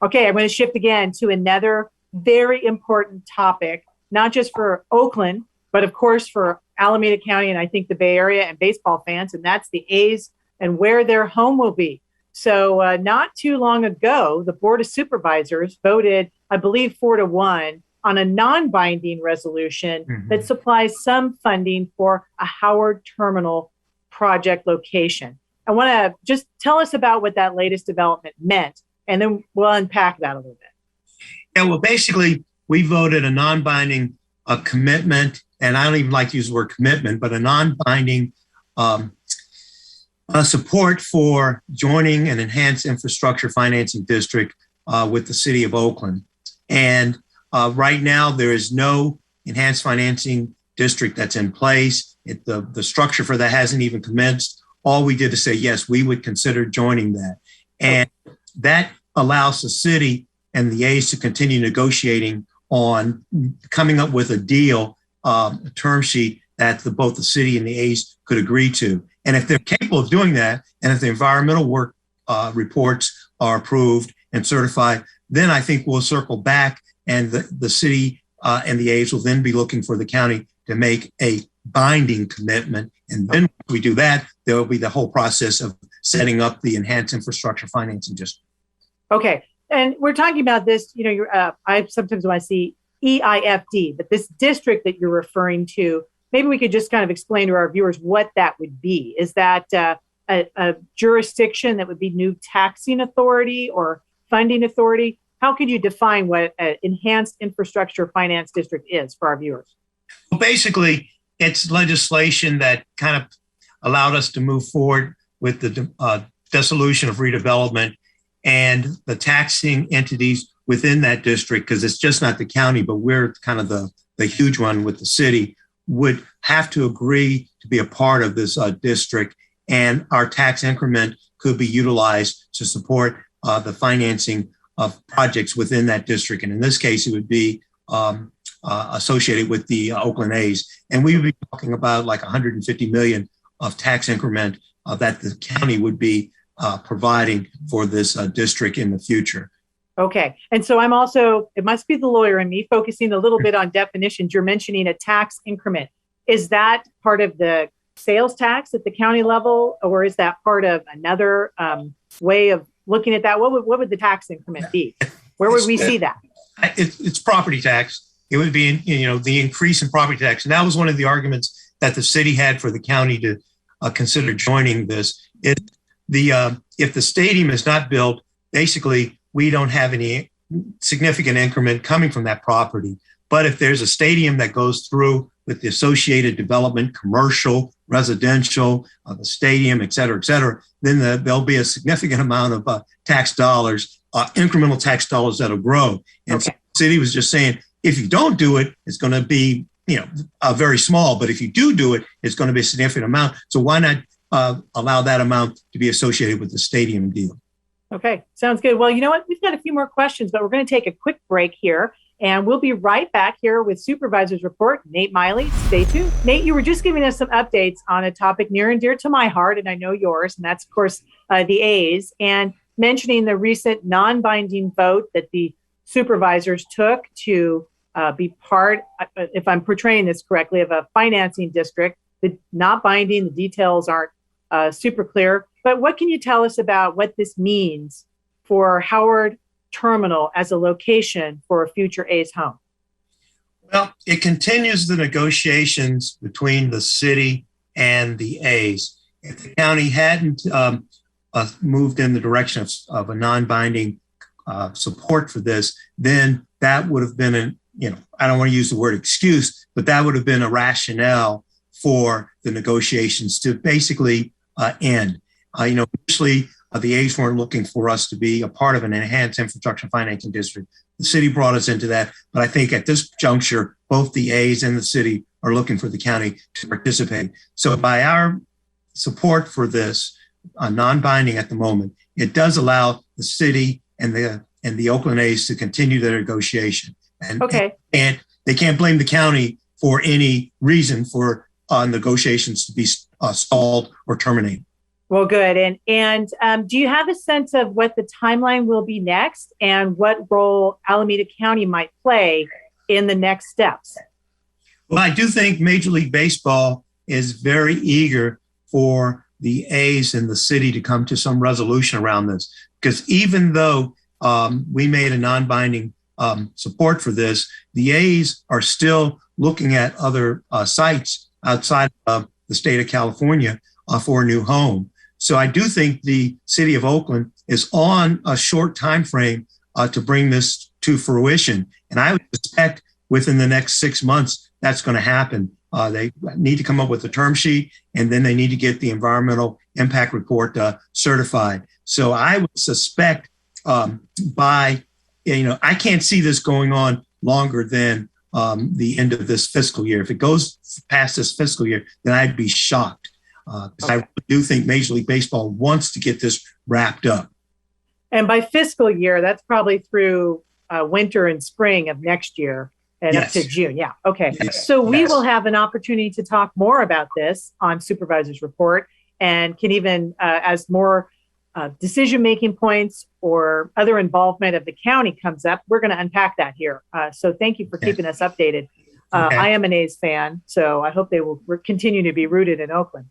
Okay, I'm going to shift again to another very important topic, not just for Oakland, but of course for Alameda County and I think the Bay Area and baseball fans, and that's the A's and where their home will be. So not too long ago, the Board of Supervisors voted, I believe, 4-1 on a non-binding resolution that supplies some funding for a Howard Terminal project location. I want to just tell us about what that latest development meant, and then we'll unpack that a little bit. Yeah, well, basically, we voted a non-binding commitment, and I don't even like to use the word commitment, but a non-binding support for joining an enhanced infrastructure financing district with the City of Oakland. And right now, there is no enhanced financing district that's in place. The structure for that hasn't even commenced. All we did is say, yes, we would consider joining that. And that allows the city and the A's to continue negotiating on coming up with a deal, a term sheet that both the city and the A's could agree to. And if they're capable of doing that, and if the environmental work reports are approved and certified, then I think we'll circle back and the city and the A's will then be looking for the county to make a binding commitment. And then when we do that, there will be the whole process of setting up the enhanced infrastructure financing district. Okay. And we're talking about this, I sometimes when I see EIFD, but this district that you're referring to, maybe we could just kind of explain to our viewers what that would be. Is that a jurisdiction that would be new taxing authority or funding authority? How could you define what an enhanced infrastructure finance district is for our viewers? Well, basically, it's legislation that kind of allowed us to move forward with the dissolution of redevelopment and the taxing entities within that district, because it's just not the county, but we're kind of the huge one with the city, would have to agree to be a part of this district, and our tax increment could be utilized to support the financing of projects within that district. And in this case, it would be associated with the Oakland A's. And we would be talking about like 150 million of tax increment that the county would be providing for this district in the future. Okay. And so I'm also, it must be the lawyer in me, focusing a little bit on definitions. You're mentioning a tax increment. Is that part of the sales tax at the county level, or is that part of another way of looking at that? What would the tax increment be? Where would we see that? It's property tax. It would be, the increase in property tax. And that was one of the arguments that the city had for the county to consider joining this. If the stadium is not built, basically, we don't have any significant increment coming from that property. But if there's a stadium that goes through with the associated development, commercial, residential, the stadium, et cetera, then there'll be a significant amount of tax dollars, incremental tax dollars that'll grow. And so the city was just saying, if you don't do it, it's going to be, very small. But if you do it, it's going to be a significant amount. So why not allow that amount to be associated with the stadium deal? Okay, sounds good. Well, you know what? We've got a few more questions, but we're going to take a quick break here, and we'll be right back here with Supervisor's Report. Nate Miley, stay tuned. Nate, you were just giving us some updates on a topic near and dear to my heart, and I know yours, and that's, of course, the A's, and mentioning the recent non-binding vote that the supervisors took to be part, if I'm portraying this correctly, of a financing district. Not binding, the details aren't super clear. But what can you tell us about what this means for Howard Terminal as a location for a future A's home? Well, it continues the negotiations between the city and the A's. If the county hadn't moved in the direction of a non-binding support for this, then that would have been I don't want to use the word excuse, but that would have been a rationale for the negotiations to basically end. Initially, the A's weren't looking for us to be a part of an enhanced infrastructure financing district. The city brought us into that. But I think at this juncture, both the A's and the city are looking for the county to participate. So by our support for this, non-binding at the moment, it does allow the city and the Oakland A's to continue their negotiation. And they can't blame the county for any reason for negotiations to be stalled or terminated. Well, good. And do you have a sense of what the timeline will be next and what role Alameda County might play in the next steps? Well, I do think Major League Baseball is very eager for the A's and the city to come to some resolution around this, because even though we made a non-binding support for this, the A's are still looking at other sites outside of the state of California for a new home. So I do think the City of Oakland is on a short time frame to bring this to fruition. And I would expect within the next 6 months, that's going to happen. They need to come up with a term sheet, and then they need to get the environmental impact report certified. So I would suspect I can't see this going on longer than the end of this fiscal year. If it goes past this fiscal year, then I'd be shocked. Because I do think Major League Baseball wants to get this wrapped up. And by fiscal year, that's probably through winter and spring of next year and Yes. up to June. Yeah. Okay. Yes. So we Yes. will have an opportunity to talk more about this on Supervisor's Report, and can even, as more decision-making points or other involvement of the county comes up, we're going to unpack that here. So thank you for keeping us updated. Okay. I am an A's fan, so I hope they will continue to be rooted in Oakland.